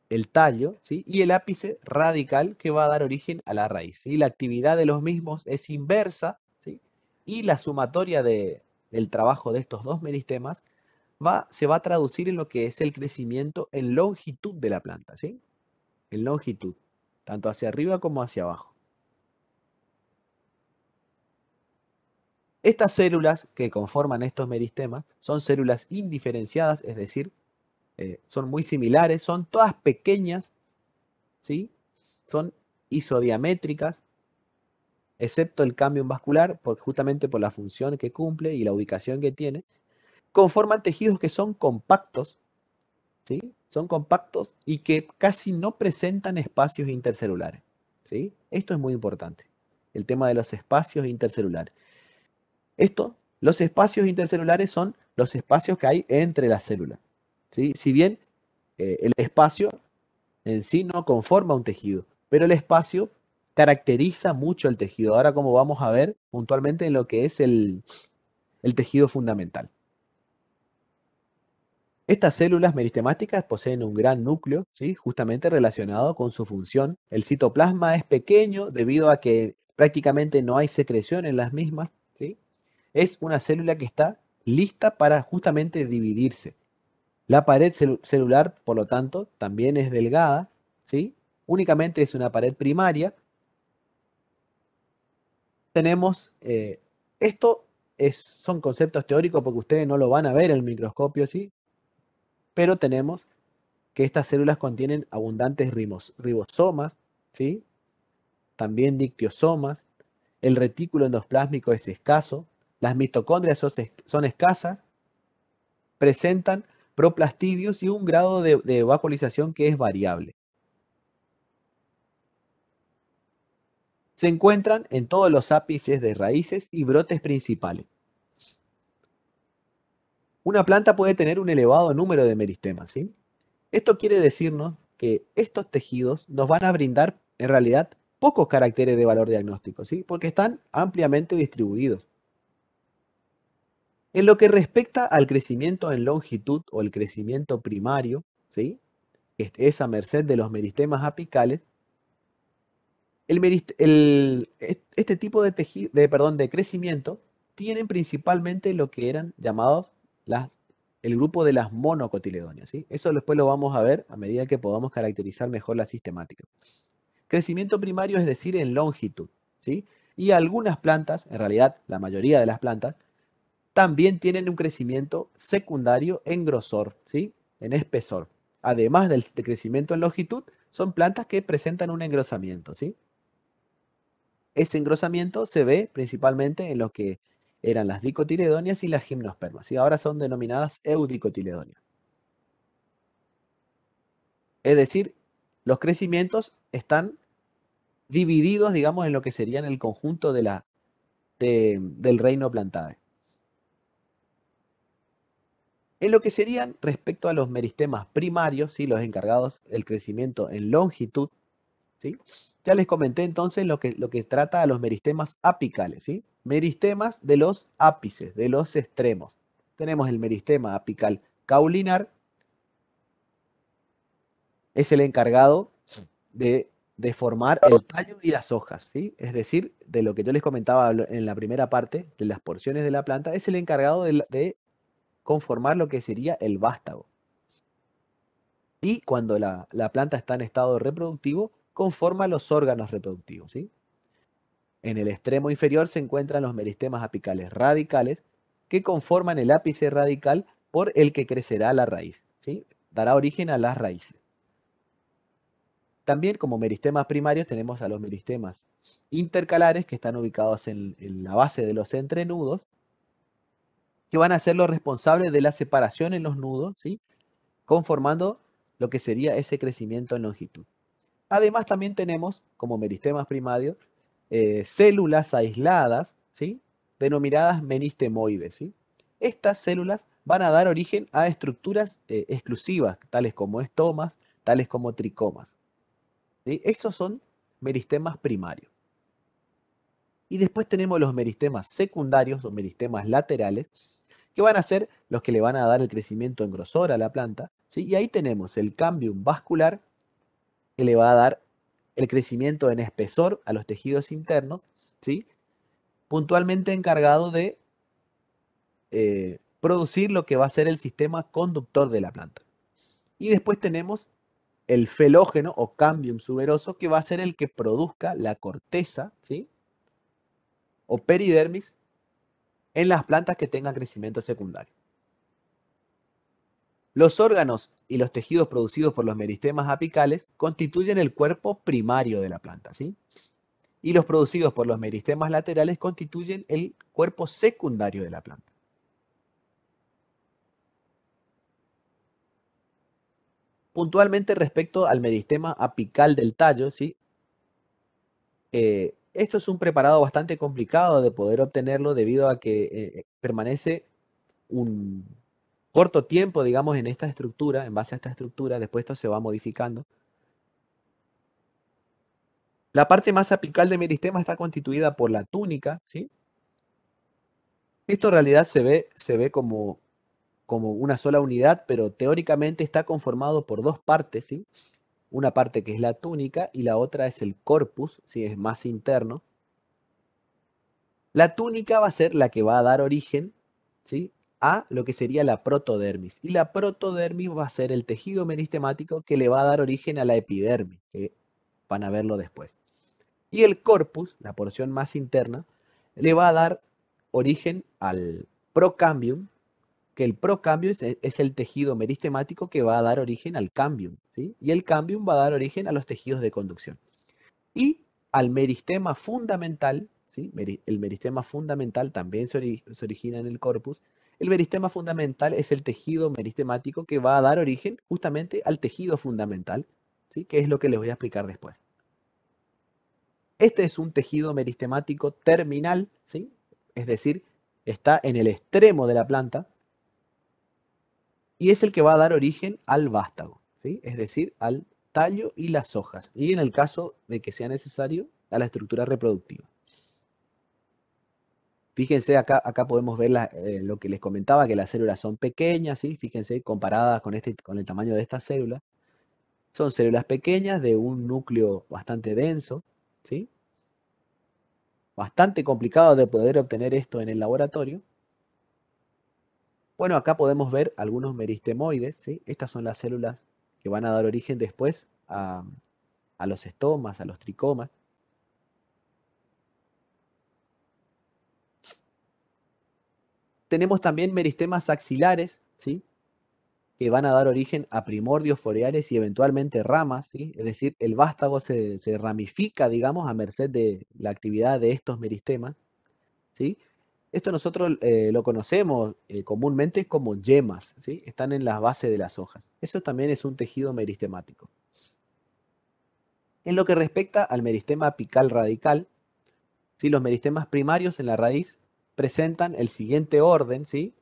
[SPEAKER 1] el tallo, ¿sí? Y el ápice radical que va a dar origen a la raíz, ¿sí? La actividad de los mismos es inversa, ¿sí? Y la sumatoria del trabajo de estos dos meristemas se va a traducir en lo que es el crecimiento en longitud de la planta, ¿sí? En longitud, tanto hacia arriba como hacia abajo. Estas células que conforman estos meristemas son células indiferenciadas, es decir, son muy similares, son todas pequeñas, ¿sí? Son isodiamétricas, excepto el cambio vascular, justamente por la función que cumple y la ubicación que tiene, conforman tejidos que son compactos, ¿sí? Son compactos y que casi no presentan espacios intercelulares, ¿sí? Esto es muy importante, el tema de los espacios intercelulares. Los espacios intercelulares son los espacios que hay entre las células, ¿sí? Si bien el espacio en sí no conforma un tejido, pero el espacio caracteriza mucho el tejido. Ahora como vamos a ver puntualmente en lo que es el tejido fundamental. Estas células meristemáticas poseen un gran núcleo, ¿sí? Justamente relacionado con su función. El citoplasma es pequeño debido a que prácticamente no hay secreción en las mismas, ¿sí? Es una célula que está lista para justamente dividirse. La pared celular, por lo tanto, también es delgada, ¿sí? Únicamente es una pared primaria. Tenemos, son conceptos teóricos porque ustedes no lo van a ver en el microscopio, ¿sí? Pero tenemos que estas células contienen abundantes ribosomas, ¿sí? También dictiosomas, el retículo endoplásmico es escaso, las mitocondrias son escasas, presentan proplastidios y un grado de vacuolización que es variable. Se encuentran en todos los ápices de raíces y brotes principales. Una planta puede tener un elevado número de meristemas, ¿sí? Esto quiere decirnos que estos tejidos nos van a brindar, en realidad, pocos caracteres de valor diagnóstico, ¿sí? Porque están ampliamente distribuidos. En lo que respecta al crecimiento en longitud o el crecimiento primario, ¿sí? Es a merced de los meristemas apicales. Este tipo de crecimiento tienen principalmente lo que eran llamados el grupo de las monocotiledonias, ¿sí? Eso después lo vamos a ver a medida que podamos caracterizar mejor la sistemática. Crecimiento primario es decir, en longitud, ¿sí? Y algunas plantas, en realidad la mayoría de las plantas, también tienen un crecimiento secundario en grosor, ¿sí? En espesor. Además de crecimiento en longitud, son plantas que presentan un engrosamiento, ¿sí? Ese engrosamiento se ve principalmente en lo que eran las dicotiledonias y las gimnospermas, y ahora son denominadas eudicotiledonias. Es decir, los crecimientos están divididos, digamos, en lo que serían el conjunto del reino Plantae. En lo que serían respecto a los meristemas primarios, ¿sí? Los encargados del crecimiento en longitud, ¿sí? Ya les comenté entonces lo que trata a los meristemas apicales, ¿sí? Meristemas de los ápices, de los extremos. Tenemos el meristema apical caulinar, es el encargado de formar el tallo y las hojas, ¿sí? Es decir, de lo que yo les comentaba en la primera parte, de las porciones de la planta, es el encargado de conformar lo que sería el vástago. Y cuando la planta está en estado reproductivo, conforma los órganos reproductivos, ¿sí? En el extremo inferior se encuentran los meristemas apicales radicales, que conforman el ápice radical por el que crecerá la raíz, ¿sí? Dará origen a las raíces. También como meristemas primarios tenemos a los meristemas intercalares, que están ubicados en la base de los entrenudos, que van a ser los responsables de la separación en los nudos, ¿sí? Conformando lo que sería ese crecimiento en longitud. Además también tenemos como meristemas primarios células aisladas, ¿sí? Denominadas menistemoides, ¿sí? Estas células van a dar origen a estructuras exclusivas, tales como estomas, tales como tricomas, ¿sí? Esos son meristemas primarios. Y después tenemos los meristemas secundarios o meristemas laterales, que van a ser los que le van a dar el crecimiento en grosor a la planta, ¿sí? Y ahí tenemos el cambium vascular, que le va a dar el crecimiento en espesor a los tejidos internos, ¿sí? Puntualmente encargado de producir lo que va a ser el sistema conductor de la planta. Y después tenemos el felógeno o cambium suberoso, que va a ser el que produzca la corteza, ¿sí? O peridermis en las plantas que tengan crecimiento secundario. Los órganos y los tejidos producidos por los meristemas apicales constituyen el cuerpo primario de la planta, ¿sí? Y los producidos por los meristemas laterales constituyen el cuerpo secundario de la planta. Puntualmente respecto al meristema apical del tallo, ¿sí? Esto es un preparado bastante complicado de poder obtenerlo debido a que permanece un corto tiempo, digamos, en esta estructura, en base a esta estructura, después esto se va modificando. La parte más apical del meristema está constituida por la túnica, ¿sí? Esto en realidad se ve como una sola unidad, pero teóricamente está conformado por dos partes, ¿sí? Una parte que es la túnica y la otra es el corpus, ¿sí? Es más interno. La túnica va a ser la que va a dar origen, ¿sí? A lo que sería la protodermis. Y la protodermis va a ser el tejido meristemático que le va a dar origen a la epidermis, que van a verlo después. Y el corpus, la porción más interna, le va a dar origen al procambium, que el procambium es el tejido meristemático que va a dar origen al cambium, ¿sí? Y el cambium va a dar origen a los tejidos de conducción. Y al meristema fundamental, ¿sí? El meristema fundamental también se origina en el corpus. El meristema fundamental es el tejido meristemático que va a dar origen justamente al tejido fundamental, ¿sí? Que es lo que les voy a explicar después. Este es un tejido meristemático terminal, ¿sí? Es decir, está en el extremo de la planta y es el que va a dar origen al vástago, ¿sí? Es decir, al tallo y las hojas, y en el caso de que sea necesario, a la estructura reproductiva. Fíjense, acá podemos ver lo que les comentaba, que las células son pequeñas, ¿sí? Fíjense, comparadas con el tamaño de estas células. Son células pequeñas de un núcleo bastante denso, ¿sí? Bastante complicado de poder obtener esto en el laboratorio. Bueno, acá podemos ver algunos meristemoides, ¿sí? Estas son las células que van a dar origen después a los estomas, a los tricomas. Tenemos también meristemas axilares, ¿sí? que van a dar origen a primordios foliares y eventualmente ramas, ¿sí? Es decir, el vástago se ramifica, digamos, a merced de la actividad de estos meristemas, ¿sí? Esto nosotros lo conocemos comúnmente como yemas, ¿sí? Están en la base de las hojas. Eso también es un tejido meristemático. En lo que respecta al meristema apical radical, ¿sí? Los meristemas primarios en la raíz presentan el siguiente orden, ¿sí?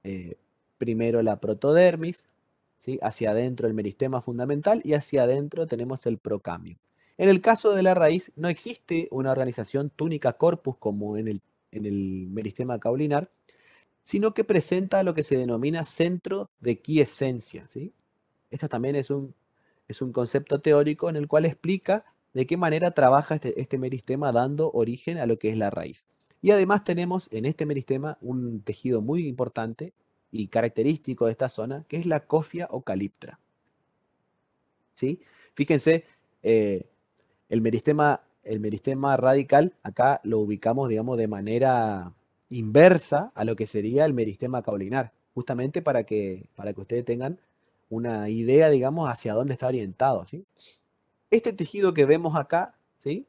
[SPEAKER 1] Eh, Primero la protodermis, ¿sí? Hacia adentro el meristema fundamental y hacia adentro tenemos el procambio. En el caso de la raíz no existe una organización túnica corpus como en el meristema caulinar, sino que presenta lo que se denomina centro de quiesencia, ¿sí? Esto también es un concepto teórico en el cual explica de qué manera trabaja este meristema dando origen a lo que es la raíz. Y además tenemos en este meristema un tejido muy importante y característico de esta zona, que es la cofia o caliptra, ¿sí? Fíjense, eh, el meristema radical, acá lo ubicamos, digamos, de manera inversa a lo que sería el meristema caulinar, justamente para que ustedes tengan una idea, digamos, hacia dónde está orientado, ¿sí? Este tejido que vemos acá, ¿sí?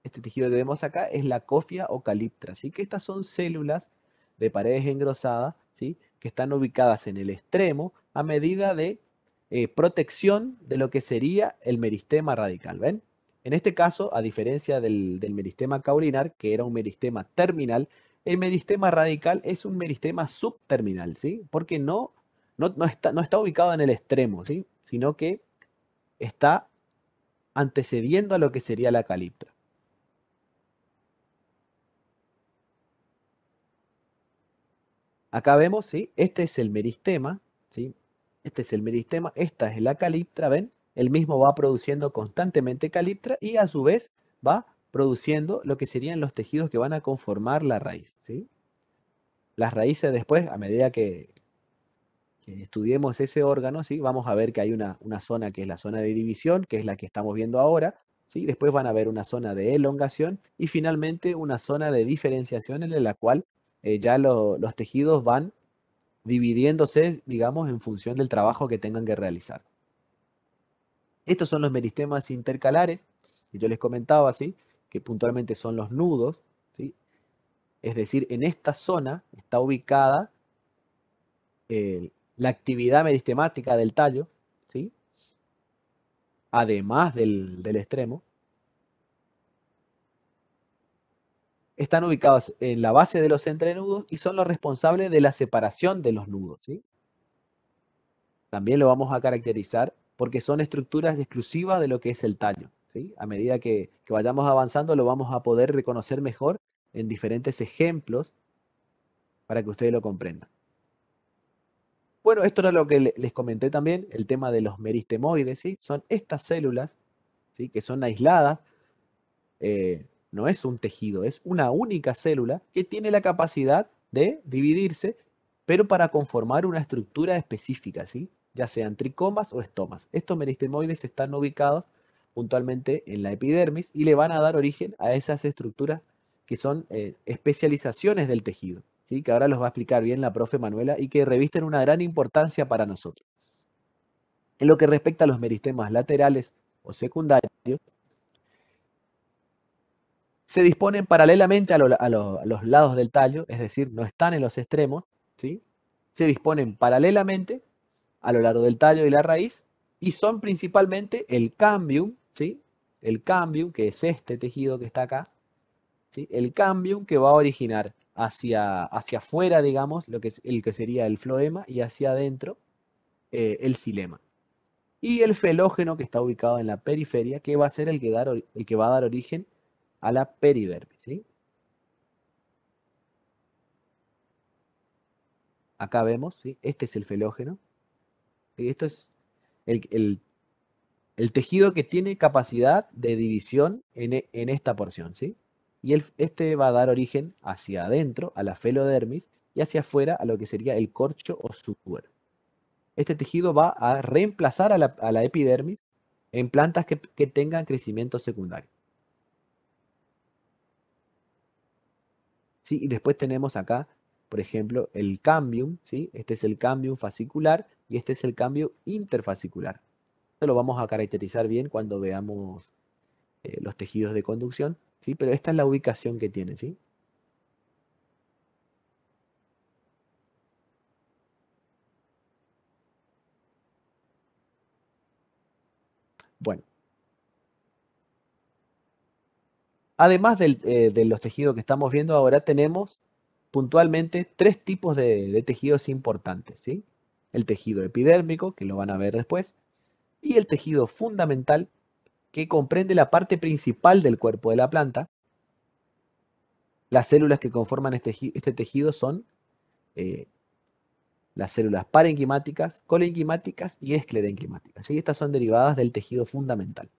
[SPEAKER 1] Este tejido que vemos acá es la cofia o caliptra, ¿sí? Que estas son células de paredes engrosadas, ¿sí? Que están ubicadas en el extremo a medida de protección de lo que sería el meristema radical, ¿ven? En este caso, a diferencia del meristema caulinar, que era un meristema terminal, el meristema radical es un meristema subterminal, ¿sí? Porque no está ubicado en el extremo, ¿sí? Sino que está antecediendo a lo que sería la caliptra. Acá vemos, ¿sí? Este es el meristema, ¿sí? Este es el meristema, esta es la caliptra, ¿ven? El mismo va produciendo constantemente caliptra y a su vez va produciendo lo que serían los tejidos que van a conformar la raíz, ¿sí? Las raíces después, a medida que estudiemos ese órgano, ¿sí? Vamos a ver que hay una zona que es la zona de división, que es la que estamos viendo ahora, ¿sí? Después van a ver una zona de elongación y finalmente una zona de diferenciación en la cual ya los tejidos van dividiéndose, digamos, en función del trabajo que tengan que realizar. Estos son los meristemas intercalares, que yo les comentaba, ¿sí? Que puntualmente son los nudos, ¿sí? Es decir, en esta zona está ubicada la actividad meristemática del tallo, ¿sí? Además del extremo. Están ubicados en la base de los entrenudos y son los responsables de la separación de los nudos, ¿sí? También lo vamos a caracterizar porque son estructuras exclusivas de lo que es el tallo, ¿sí? A medida que vayamos avanzando lo vamos a poder reconocer mejor en diferentes ejemplos para que ustedes lo comprendan. Bueno, esto era lo que les comenté también, el tema de los meristemoides, ¿sí? Son estas células, ¿sí? Que son aisladas, no es un tejido, es una única célula que tiene la capacidad de dividirse, pero para conformar una estructura específica, ¿sí? Ya sean tricomas o estomas. Estos meristemoides están ubicados puntualmente en la epidermis y le van a dar origen a esas estructuras que son especializaciones del tejido, ¿sí? Que ahora los va a explicar bien la profe Manuela y que revisten una gran importancia para nosotros. En lo que respecta a los meristemas laterales o secundarios, se disponen paralelamente a los lados del tallo, es decir, no están en los extremos, ¿sí? Se disponen paralelamente a lo largo del tallo y la raíz y son principalmente el cambium, ¿sí? El cambium, que es este tejido que está acá, ¿sí? El cambium que va a originar hacia afuera, digamos, lo que es el que sería el floema y hacia adentro el xilema. Y el felógeno que está ubicado en la periferia, que va a ser el que va a dar origen a la peridermis, ¿sí? Acá vemos, ¿sí? Este es el felógeno. Y esto es el tejido que tiene capacidad de división en esta porción, ¿sí? Y este va a dar origen hacia adentro, a la felodermis, y hacia afuera a lo que sería el corcho o sutuero. Este tejido va a reemplazar a la epidermis en plantas que tengan crecimiento secundario, ¿sí? Y después tenemos acá, por ejemplo, el cambium, ¿sí? Este es el cambium fascicular, y este es el cambio interfascicular. Esto lo vamos a caracterizar bien cuando veamos los tejidos de conducción, ¿sí? Pero esta es la ubicación que tiene, ¿sí? Bueno, además de los tejidos que estamos viendo ahora, tenemos puntualmente tres tipos de tejidos importantes, ¿sí? El tejido epidérmico, que lo van a ver después, y el tejido fundamental, que comprende la parte principal del cuerpo de la planta. Las células que conforman este tejido son eh, las células parenquimáticas, colenquimáticas y esclerenquimáticas, ¿sí? Estas son derivadas del tejido fundamental.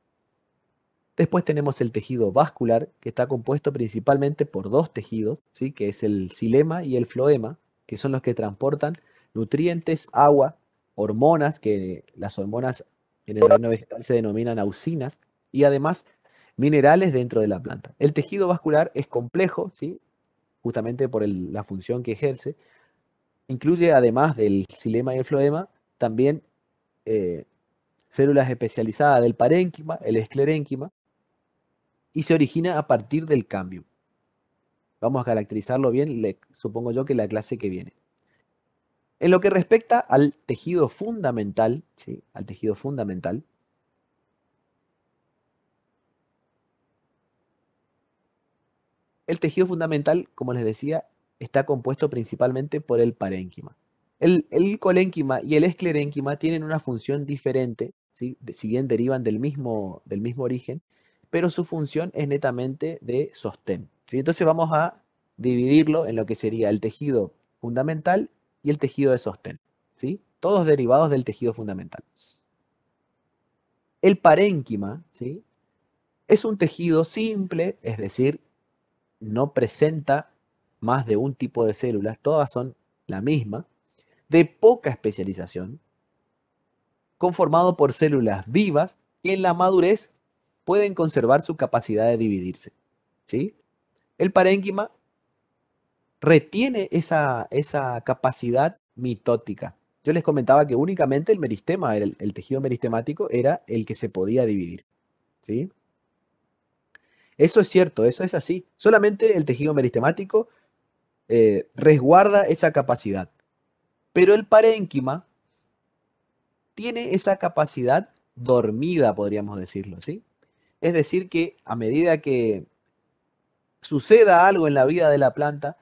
[SPEAKER 1] Después tenemos el tejido vascular, que está compuesto principalmente por dos tejidos, ¿sí? Que es el xilema y el floema, que son los que transportan nutrientes, agua, hormonas, que las hormonas en el reino vegetal se denominan auxinas, y además minerales dentro de la planta. El tejido vascular es complejo, ¿sí? Justamente por la función que ejerce. Incluye, además del xilema y el floema, también eh, células especializadas del parénquima, el esclerénquima, y se origina a partir del cambio. Vamos a caracterizarlo bien, supongo yo que la clase que viene. En lo que respecta al tejido fundamental, ¿sí? Al tejido fundamental, el tejido fundamental, como les decía, está compuesto principalmente por el parénquima. El colénquima y el esclerénquima tienen una función diferente, ¿sí? Si bien derivan del mismo origen, pero su función es netamente de sostén, ¿sí? Entonces vamos a dividirlo en lo que sería el tejido fundamental y el tejido de sostén, ¿sí? Todos derivados del tejido fundamental. El parénquima, ¿sí? Es un tejido simple, es decir, no presenta más de un tipo de células, todas son la misma, de poca especialización, conformado por células vivas que en la madurez pueden conservar su capacidad de dividirse, ¿sí? El parénquima retiene esa capacidad mitótica. Yo les comentaba que únicamente el meristema, el tejido meristemático, era el que se podía dividir, ¿sí? Eso es cierto, eso es así. Solamente el tejido meristemático resguarda esa capacidad. Pero el parénquima tiene esa capacidad dormida, podríamos decirlo, ¿sí? Es decir, que a medida que suceda algo en la vida de la planta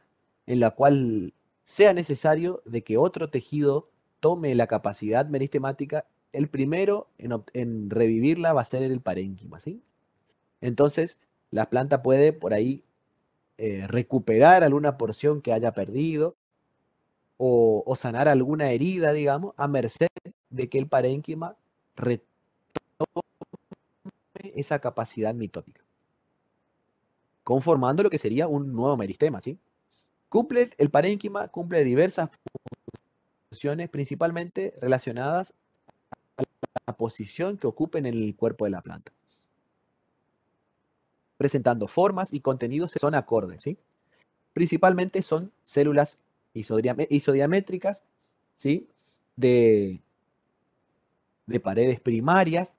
[SPEAKER 1] en la cual sea necesario de que otro tejido tome la capacidad meristemática, el primero en revivirla va a ser el parénquima, ¿sí? Entonces, la planta puede por ahí recuperar alguna porción que haya perdido o sanar alguna herida, digamos, a merced de que el parénquima retome esa capacidad mitótica, conformando lo que sería un nuevo meristema, ¿sí? El parénquima cumple diversas funciones, principalmente relacionadas a la posición que ocupen en el cuerpo de la planta, presentando formas y contenidos que son acordes, ¿sí? Principalmente son células isodiamétricas, ¿sí? De, de paredes primarias.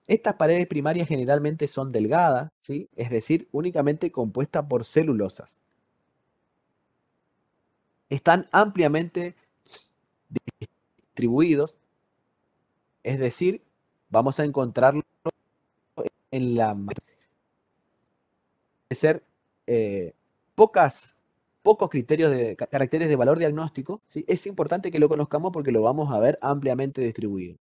[SPEAKER 1] Estas paredes primarias generalmente son delgadas, ¿sí? Es decir, únicamente compuestas por celulosas. Están ampliamente distribuidos, es decir, vamos a encontrarlo en la de ser eh, pocas, pocos criterios caracteres de valor diagnóstico, ¿sí? Es importante que lo conozcamos porque lo vamos a ver ampliamente distribuido.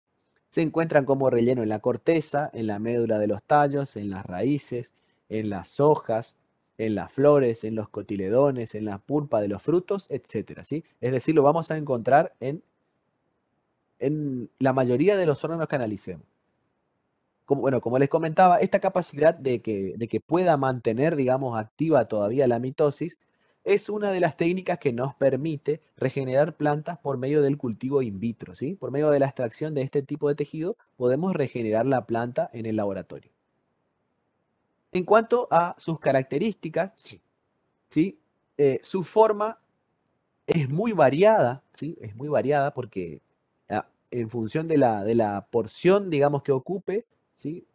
[SPEAKER 1] Se encuentran como relleno en la corteza, en la médula de los tallos, en las raíces, en las hojas, en las flores, en los cotiledones, en la pulpa de los frutos, etcétera, ¿sí? Es decir, lo vamos a encontrar en la mayoría de los órganos que analicemos. Bueno, como les comentaba, esta capacidad de que pueda mantener, digamos, activa todavía la mitosis es una de las técnicas que nos permite regenerar plantas por medio del cultivo in vitro, ¿sí? Por medio de la extracción de este tipo de tejido podemos regenerar la planta en el laboratorio. En cuanto a sus características, ¿sí? Su forma es muy variada, ¿sí? Es muy variada porque en función de la porción, digamos, que ocupe, ¿sí?